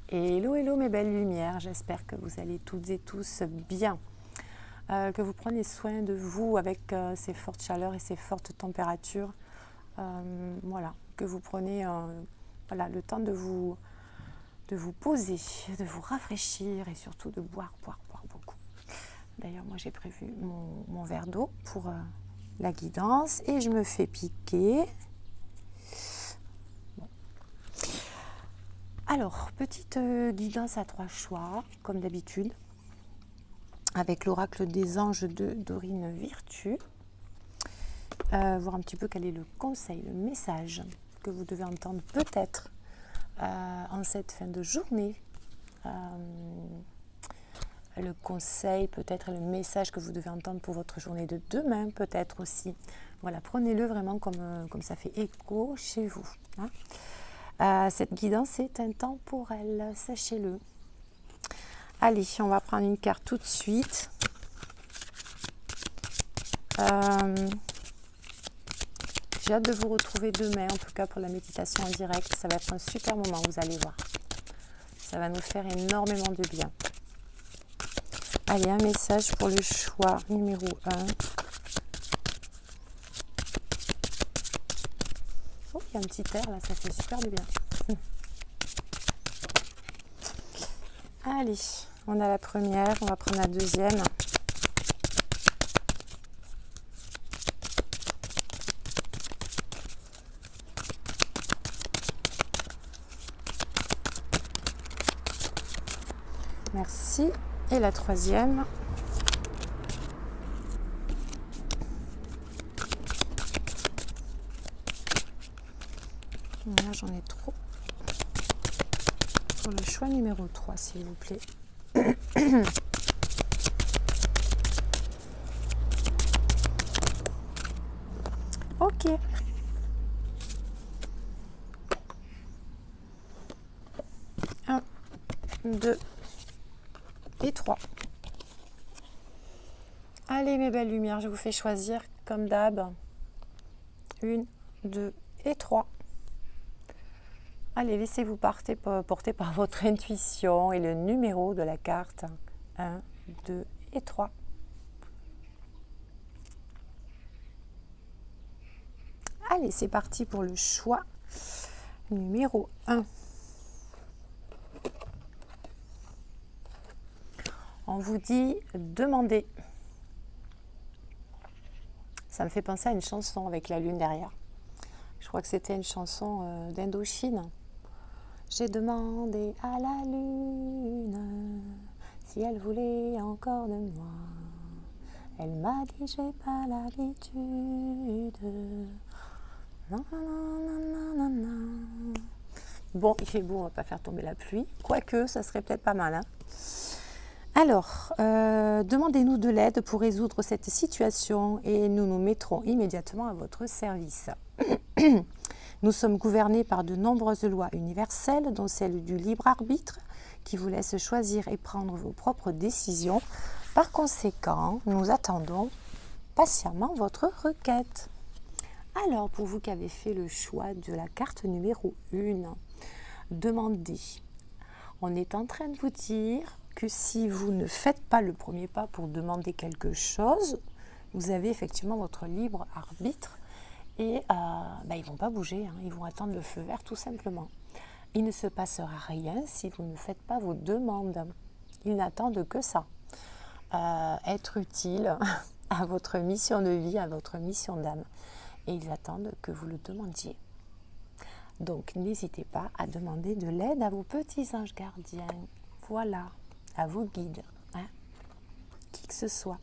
Hello, hello mes belles lumières, j'espère que vous allez toutes et tous bien, que vous prenez soin de vous avec ces fortes chaleurs et ces fortes températures, voilà, que vous prenez voilà, le temps de vous poser, de vous rafraîchir et surtout de boire beaucoup. D'ailleurs, moi j'ai prévu mon verre d'eau pour la guidance et je me fais piquer. Alors, petite guidance à 3 choix, comme d'habitude, avec l'oracle des anges de Dorine Virtue. Voir un petit peu quel est le conseil, le message que vous devez entendre peut-être en cette fin de journée. Le conseil, peut-être le message que vous devez entendre pour votre journée de demain, peut-être aussi. Voilà, prenez-le vraiment comme ça fait écho chez vous. Hein. Cette guidance est intemporelle, sachez-le. Allez, on va prendre une carte tout de suite. J'ai hâte de vous retrouver demain, en tout cas pour la méditation en direct. Ça va être un super moment, vous allez voir. Ça va nous faire énormément de bien. Allez, un message pour le choix numéro 1. Oh, il y a un petit air là, ça fait super du bien. Allez, on a la première, on va prendre la deuxième. Merci. Et la troisième. Là, j'en ai trop. Pour le choix numéro 3, s'il vous plaît. Ok. 1, 2 et 3. Allez mes belles lumières, je vous fais choisir comme d'hab. 1, 2 et 3. Allez, laissez-vous porter par votre intuition et le numéro de la carte. 1, 2 et 3. Allez, c'est parti pour le choix numéro 1. On vous dit demandez. Ça me fait penser à une chanson avec la lune derrière. Je crois que c'était une chanson d'Indochine. J'ai demandé à la lune si elle voulait encore de moi. Elle m'a dit j'ai pas l'habitude. Bon, il fait beau, on va pas faire tomber la pluie. Quoique, ça serait peut-être pas mal. Hein. Alors, demandez-nous de l'aide pour résoudre cette situation et nous nous mettrons immédiatement à votre service. Nous sommes gouvernés par de nombreuses lois universelles, dont celle du libre arbitre, qui vous laisse choisir et prendre vos propres décisions. Par conséquent, nous attendons patiemment votre requête. Alors, pour vous qui avez fait le choix de la carte numéro 1, demandez. On est en train de vous dire que si vous ne faites pas le premier pas pour demander quelque chose, vous avez effectivement votre libre arbitre et ils ne vont pas bouger, hein, ils vont attendre le feu vert tout simplement. Il ne se passera rien si vous ne faites pas vos demandes. Ils n'attendent que ça. Être utile à votre mission de vie, à votre mission d'âme. Et ils attendent que vous le demandiez. Donc n'hésitez pas à demander de l'aide à vos petits anges gardiens. Voilà, à vos guides, hein, qui que ce soit.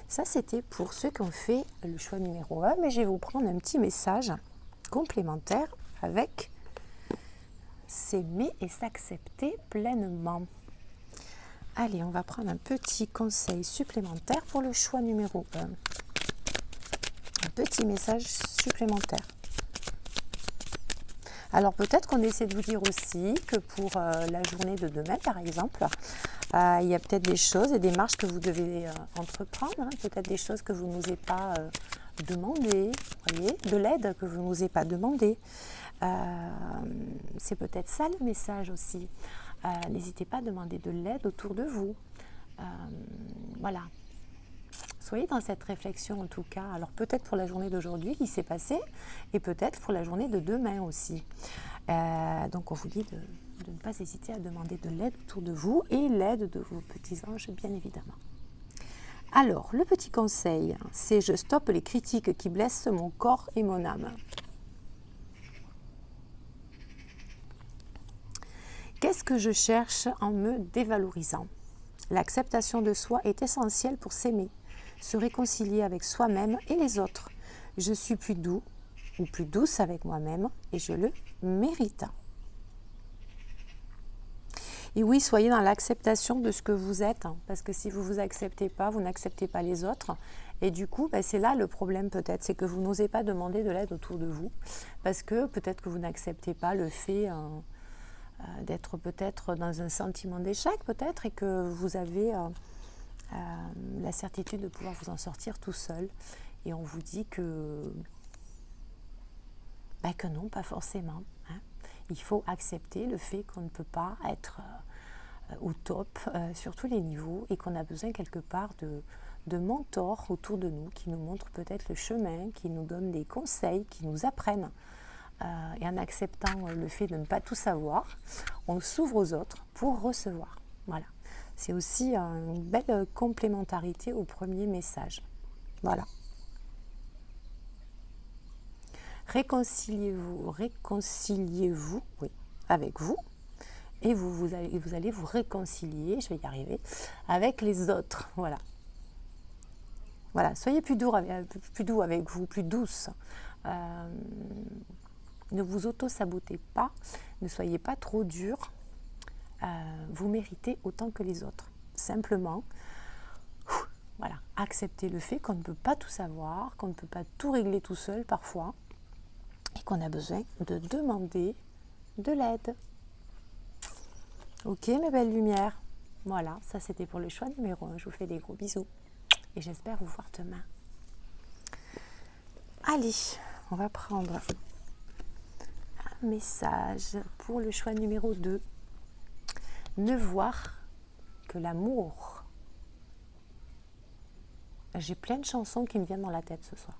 Ça, c'était pour ceux qui ont fait le choix numéro 1, mais je vais vous prendre un petit message complémentaire avec s'aimer et s'accepter pleinement. Allez, on va prendre un petit conseil supplémentaire pour le choix numéro 1. Un petit message supplémentaire. Alors peut-être qu'on essaie de vous dire aussi que pour la journée de demain, par exemple, il y a peut-être des choses et des marches que vous devez entreprendre, hein, peut-être des choses que vous n'osez pas demander, voyez, de l'aide que vous n'osez pas demander, C'est peut-être ça le message aussi. N'hésitez pas à demander de l'aide autour de vous. Voilà. Soyez dans cette réflexion en tout cas. Alors peut-être pour la journée d'aujourd'hui qui s'est passée et peut-être pour la journée de demain aussi. Donc on vous dit de ne pas hésiter à demander de l'aide autour de vous et l'aide de vos petits anges bien évidemment. Alors le petit conseil, c'est je stoppe les critiques qui blessent mon corps et mon âme. Qu'est-ce que je cherche en me dévalorisant? L'acceptation de soi est essentielle pour s'aimer, se réconcilier avec soi-même et les autres. Je suis plus doux ou plus douce avec moi-même et je le mérite. Et oui, soyez dans l'acceptation de ce que vous êtes, parce que si vous ne vous acceptez pas, vous n'acceptez pas les autres. Et du coup, c'est là le problème peut-être, c'est que vous n'osez pas demander de l'aide autour de vous, parce que peut-être que vous n'acceptez pas le fait d'être peut-être dans un sentiment d'échec peut-être, et que vous avez la certitude de pouvoir vous en sortir tout seul. Et on vous dit que non, pas forcément. Hein. Il faut accepter le fait qu'on ne peut pas être au top sur tous les niveaux et qu'on a besoin quelque part de mentors autour de nous qui nous montrent peut-être le chemin, qui nous donnent des conseils, qui nous apprennent. Et en acceptant le fait de ne pas tout savoir, on s'ouvre aux autres pour recevoir. Voilà. C'est aussi une belle complémentarité au premier message. Voilà. Réconciliez-vous, oui, avec vous, et vous allez vous réconcilier, je vais y arriver, avec les autres. Voilà. Voilà. Soyez plus doux avec vous, plus douce. Ne vous auto-sabotez pas, ne soyez pas trop dur. Vous méritez autant que les autres. Simplement, voilà, acceptez le fait qu'on ne peut pas tout savoir, qu'on ne peut pas tout régler tout seul parfois, et qu'on a besoin de demander de l'aide. Ok mes belles lumières, voilà, ça c'était pour le choix numéro 1. Je vous fais des gros bisous et j'espère vous voir demain. Allez, on va prendre un message pour le choix numéro 2. Ne voir que l'amour. J'ai plein de chansons qui me viennent dans la tête ce soir.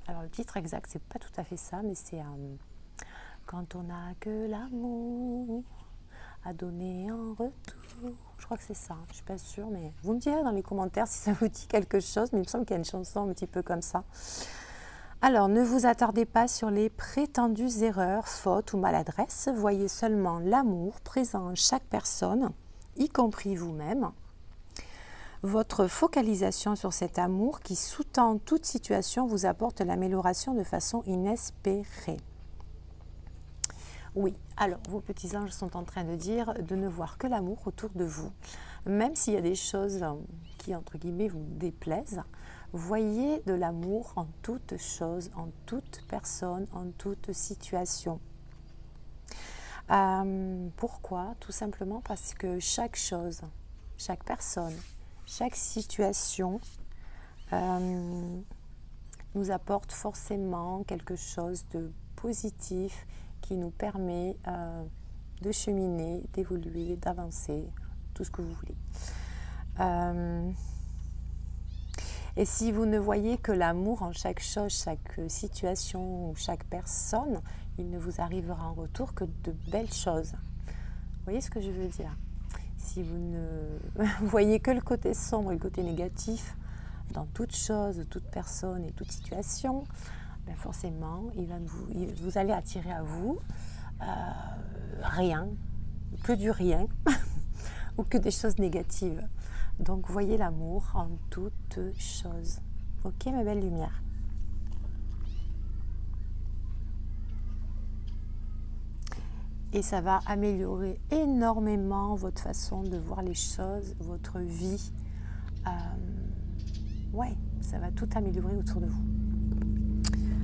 Alors le titre exact, c'est pas tout à fait ça, mais c'est quand on n'a que l'amour à donner en retour. Je crois que c'est ça, je suis pas sûre, mais vous me direz dans les commentaires si ça vous dit quelque chose, mais il me semble qu'il y a une chanson un petit peu comme ça. Alors, ne vous attardez pas sur les prétendues erreurs, fautes ou maladresses. Voyez seulement l'amour présent en chaque personne, y compris vous-même. Votre focalisation sur cet amour qui sous-tend toute situation vous apporte l'amélioration de façon inespérée. Oui, alors vos petits anges sont en train de dire de ne voir que l'amour autour de vous. Même s'il y a des choses qui, entre guillemets, vous déplaisent, voyez de l'amour en toute chose, en toute personne, en toute situation. Pourquoi? Tout simplement parce que chaque chose, chaque personne, chaque situation nous apporte forcément quelque chose de positif qui nous permet de cheminer, d'évoluer, d'avancer, tout ce que vous voulez. Et si vous ne voyez que l'amour en chaque chose, chaque situation ou chaque personne, il ne vous arrivera en retour que de belles choses. Vous voyez ce que je veux dire? Si vous ne voyez que le côté sombre et le côté négatif dans toute chose, toute personne et toute situation, ben forcément, vous allez attirer à vous rien, que du rien, ou que des choses négatives. Donc, voyez l'amour en toute chose. Ok, ma belle lumière? Et ça va améliorer énormément votre façon de voir les choses, votre vie. Ouais, ça va tout améliorer autour de vous.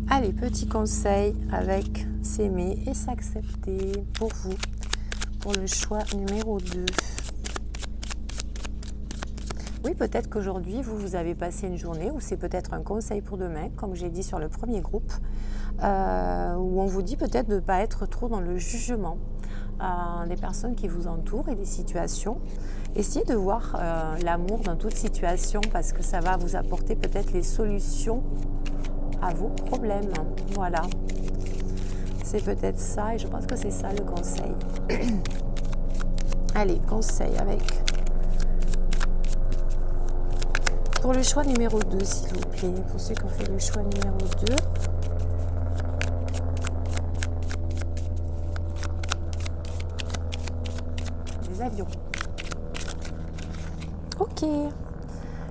Allez, petit conseil avec s'aimer et s'accepter pour vous, pour le choix numéro 2. Oui, peut-être qu'aujourd'hui, vous avez passé une journée, ou c'est peut-être un conseil pour demain, comme j'ai dit sur le premier groupe, où on vous dit peut-être de ne pas être trop dans le jugement des personnes qui vous entourent et des situations. Essayez de voir l'amour dans toute situation parce que ça va vous apporter peut-être les solutions à vos problèmes. Voilà. C'est peut-être ça et je pense que c'est ça le conseil. Allez, conseil avec... Pour le choix numéro 2, s'il vous plaît. Pour ceux qui ont fait le choix numéro 2. Des avions. Ok.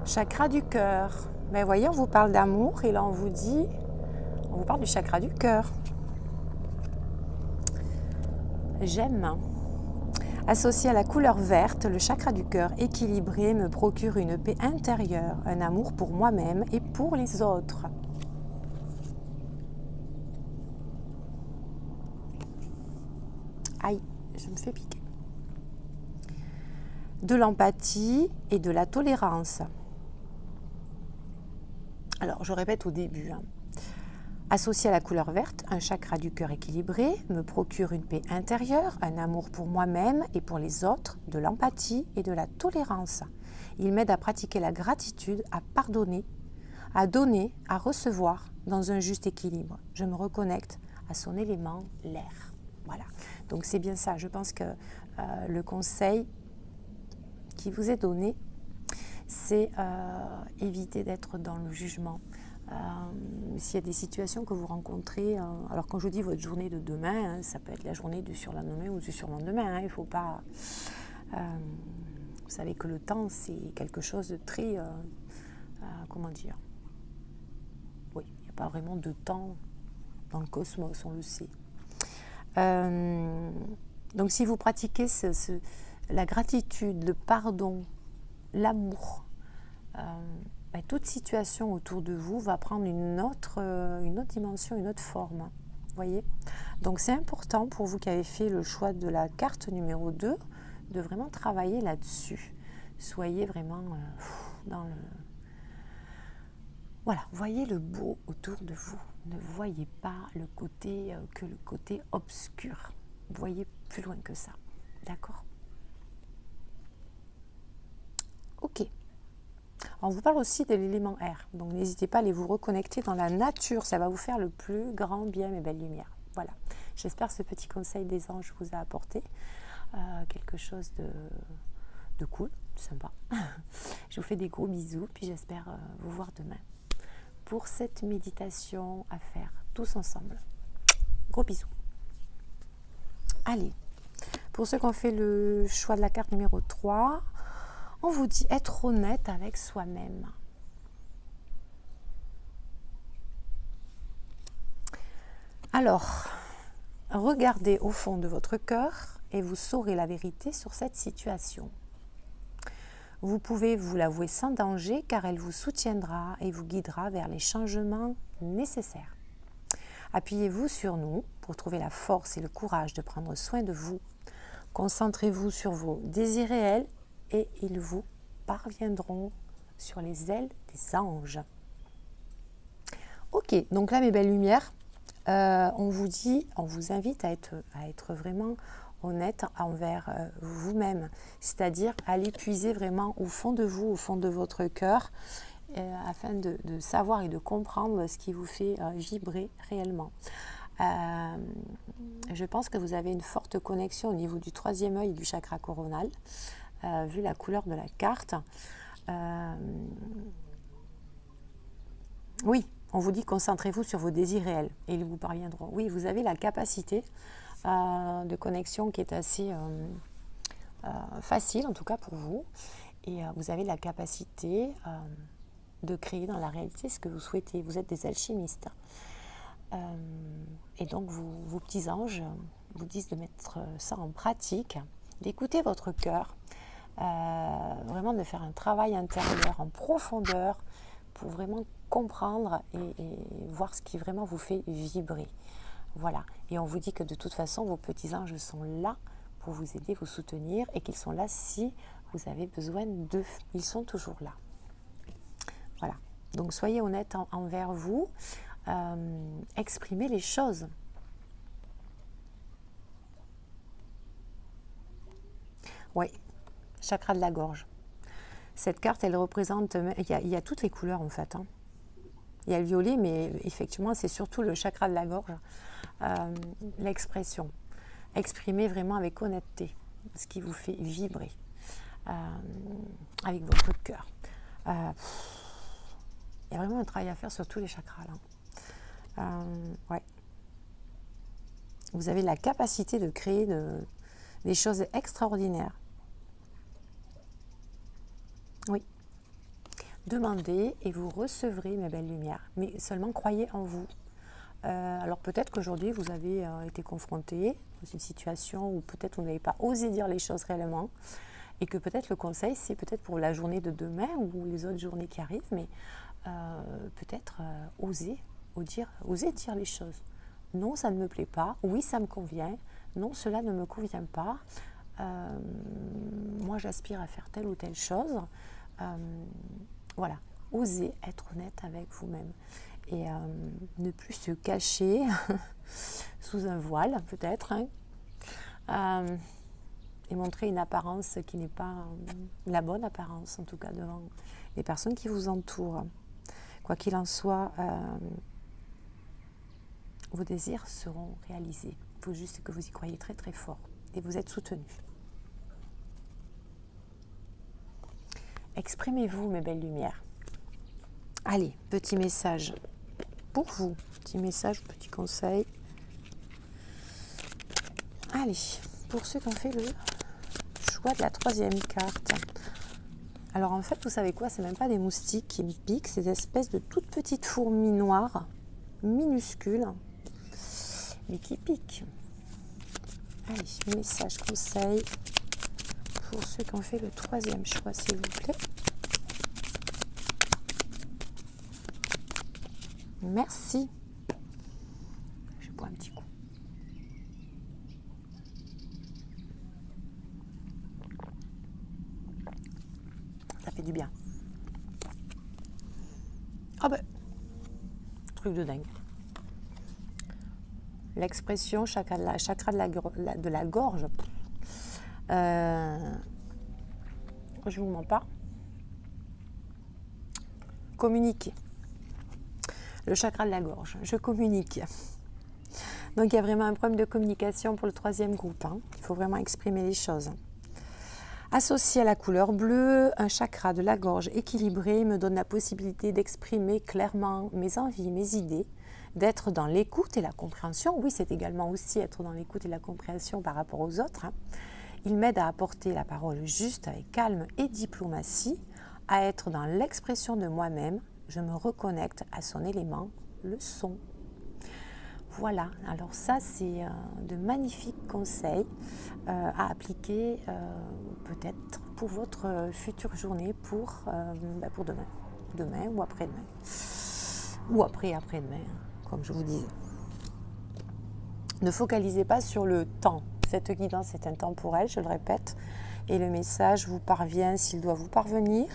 Chakra du cœur. Ben voyez, on vous parle d'amour et là on vous dit... On vous parle du chakra du cœur. J'aime. Associé à la couleur verte, le chakra du cœur équilibré me procure une paix intérieure, un amour pour moi-même et pour les autres. Aïe, je me fais piquer. De l'empathie et de la tolérance. Alors, je répète au début. Associé à la couleur verte, un chakra du cœur équilibré me procure une paix intérieure, un amour pour moi-même et pour les autres, de l'empathie et de la tolérance. Il m'aide à pratiquer la gratitude, à pardonner, à donner, à recevoir dans un juste équilibre. Je me reconnecte à son élément, l'air. Voilà. Donc c'est bien ça. Je pense que le conseil qui vous est donné, c'est éviter d'être dans le jugement. S'il y a des situations que vous rencontrez, alors quand je vous dis votre journée de demain, ça peut être la journée du surlendemain ou du surlendemain, il ne faut pas... vous savez que le temps, c'est quelque chose de très... comment dire? Oui, il n'y a pas vraiment de temps dans le cosmos, on le sait. Donc si vous pratiquez la gratitude, le pardon, l'amour, toute situation autour de vous va prendre une autre dimension, une autre forme. Voyez? Donc c'est important pour vous qui avez fait le choix de la carte numéro 2 de vraiment travailler là-dessus. Soyez vraiment dans le... Voilà, voyez le beau autour de vous. Ne voyez pas le côté obscur. Voyez plus loin que ça. D'accord? Ok. On vous parle aussi de l'élément air, donc n'hésitez pas à aller vous reconnecter dans la nature, ça va vous faire le plus grand bien, mes belles lumières. Voilà, j'espère que ce petit conseil des anges vous a apporté quelque chose de cool, de sympa. Je vous fais des gros bisous, puis j'espère vous voir demain pour cette méditation à faire tous ensemble. Gros bisous. Allez, pour ceux qui ont fait le choix de la carte numéro 3, on vous dit être honnête avec soi-même. Alors, regardez au fond de votre cœur et vous saurez la vérité sur cette situation. Vous pouvez vous l'avouer sans danger car elle vous soutiendra et vous guidera vers les changements nécessaires. Appuyez-vous sur nous pour trouver la force et le courage de prendre soin de vous. Concentrez-vous sur vos désirs réels et ils vous parviendront sur les ailes des anges. Ok, donc là mes belles lumières, on vous invite à être vraiment honnête envers vous-même, c'est-à-dire à aller puiser vraiment au fond de vous, au fond de votre cœur, afin de savoir et de comprendre ce qui vous fait vibrer réellement. Je pense que vous avez une forte connexion au niveau du troisième œil du chakra coronal, vu la couleur de la carte. Oui, on vous dit concentrez-vous sur vos désirs réels et ils vous parviendront. Oui, vous avez la capacité de connexion qui est assez facile, en tout cas pour vous. Et vous avez la capacité de créer dans la réalité ce que vous souhaitez. Vous êtes des alchimistes. Et donc vos petits anges vous disent de mettre ça en pratique, d'écouter votre cœur, vraiment de faire un travail intérieur en profondeur pour vraiment comprendre et voir ce qui vraiment vous fait vibrer. Voilà. Et on vous dit que de toute façon, vos petits anges sont là pour vous aider, vous soutenir et qu'ils sont là si vous avez besoin d'eux. Ils sont toujours là. Voilà. Donc soyez honnête envers vous. exprimer les choses. Oui, chakra de la gorge. Cette carte, elle représente, il y a toutes les couleurs en fait. Hein. Il y a le violet, mais effectivement, c'est surtout le chakra de la gorge. L'expression. Exprimer vraiment avec honnêteté ce qui vous fait vibrer. Avec votre cœur. Il y a vraiment un travail à faire sur tous les chakras là. Ouais. Vous avez la capacité de créer des choses extraordinaires. Oui. Demandez et vous recevrez mes belles lumières. Mais seulement croyez en vous. Alors peut-être qu'aujourd'hui vous avez été confronté dans une situation où peut-être vous n'avez pas osé dire les choses réellement. Et que peut-être le conseil, c'est peut-être pour la journée de demain ou les autres journées qui arrivent, mais peut-être oser dire les choses. Non, ça ne me plaît pas. Oui, ça me convient. Non, cela ne me convient pas. Moi, j'aspire à faire telle ou telle chose. Voilà, osez être honnête avec vous-même. Et ne plus se cacher sous un voile, peut-être. Hein. Et montrer une apparence qui n'est pas la bonne apparence, en tout cas devant les personnes qui vous entourent. Quoi qu'il en soit, vos désirs seront réalisés. Il faut juste que vous y croyez très très fort et vous êtes soutenu. Exprimez-vous, mes belles lumières. Allez, petit message pour vous. Petit message, petit conseil. Allez, pour ceux qui ont fait le choix de la troisième carte. Alors en fait, vous savez quoi, c'est même pas des moustiques qui me piquent, c'est des espèces de toutes petites fourmis noires, minuscules, mais qui piquent. Allez, message, conseil pour ceux qui ont fait le troisième choix, s'il vous plaît. Merci. Je bois un petit coup. Ça fait du bien. Ah ben, truc de dingue. L'expression chakra de la gorge, je vous mens pas. Communiquer. Le chakra de la gorge, je communique. Donc il y a vraiment un problème de communication pour le troisième groupe. Hein. Il faut vraiment exprimer les choses. Associé à la couleur bleue, un chakra de la gorge équilibré me donne la possibilité d'exprimer clairement mes envies, mes idées, d'être dans l'écoute et la compréhension. Oui, c'est également aussi être dans l'écoute et la compréhension par rapport aux autres. Hein. Il m'aide à apporter la parole juste avec calme et diplomatie, à être dans l'expression de moi-même. Je me reconnecte à son élément, le son. Voilà, alors ça c'est de magnifiques conseils à appliquer peut-être pour votre future journée, pour demain ou après-demain, ou après-demain, comme je vous disais. Ne focalisez pas sur le temps, cette guidance est intemporelle, je le répète, et le message vous parvient s'il doit vous parvenir,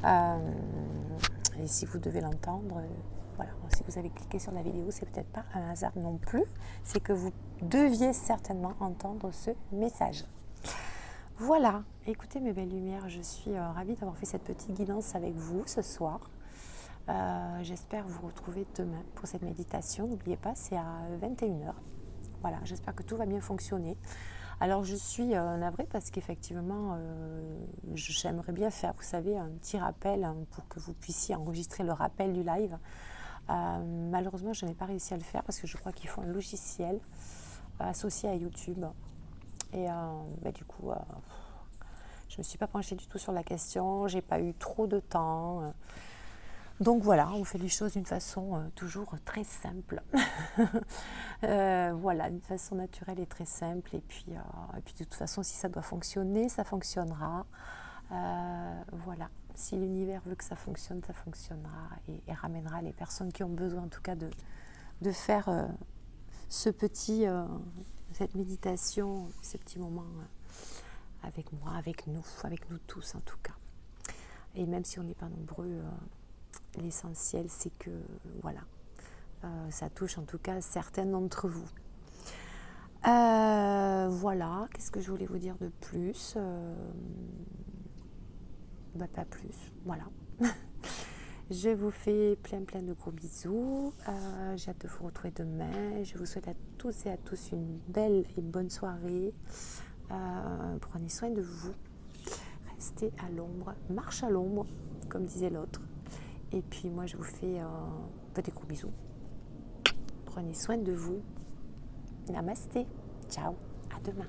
et si vous devez l'entendre... Voilà, si vous avez cliqué sur la vidéo, c'est peut-être pas un hasard non plus, c'est que vous deviez certainement entendre ce message. Voilà, écoutez mes belles lumières, je suis ravie d'avoir fait cette petite guidance avec vous ce soir. J'espère vous retrouver demain pour cette méditation. N'oubliez pas, c'est à 21h. Voilà, j'espère que tout va bien fonctionner. Alors je suis navrée parce qu'effectivement, j'aimerais bien faire, vous savez, un petit rappel pour que vous puissiez enregistrer le rappel du live. Malheureusement, je n'ai pas réussi à le faire parce que je crois qu'il faut un logiciel associé à YouTube. Et du coup, je ne me suis pas penchée du tout sur la question. J'ai pas eu trop de temps. Donc voilà, on fait les choses d'une façon toujours très simple. Voilà, d'une façon naturelle et très simple. Et puis de toute façon, si ça doit fonctionner, ça fonctionnera. Voilà. Si l'univers veut que ça fonctionnera et ramènera les personnes qui ont besoin en tout cas de faire cette méditation, ce petit moment avec moi, avec nous tous en tout cas. Et même si on n'est pas nombreux, l'essentiel c'est que voilà, Ça touche en tout cas certains d'entre vous. Voilà, qu'est-ce que je voulais vous dire de plus? Pas plus, voilà. Je vous fais plein de gros bisous. J'ai hâte de vous retrouver demain. Je vous souhaite à tous et à tous une belle et bonne soirée. Prenez soin de vous. Restez à l'ombre. Marche à l'ombre, comme disait l'autre. Et puis moi, je vous fais des gros bisous. Prenez soin de vous. Namasté. Ciao. À demain.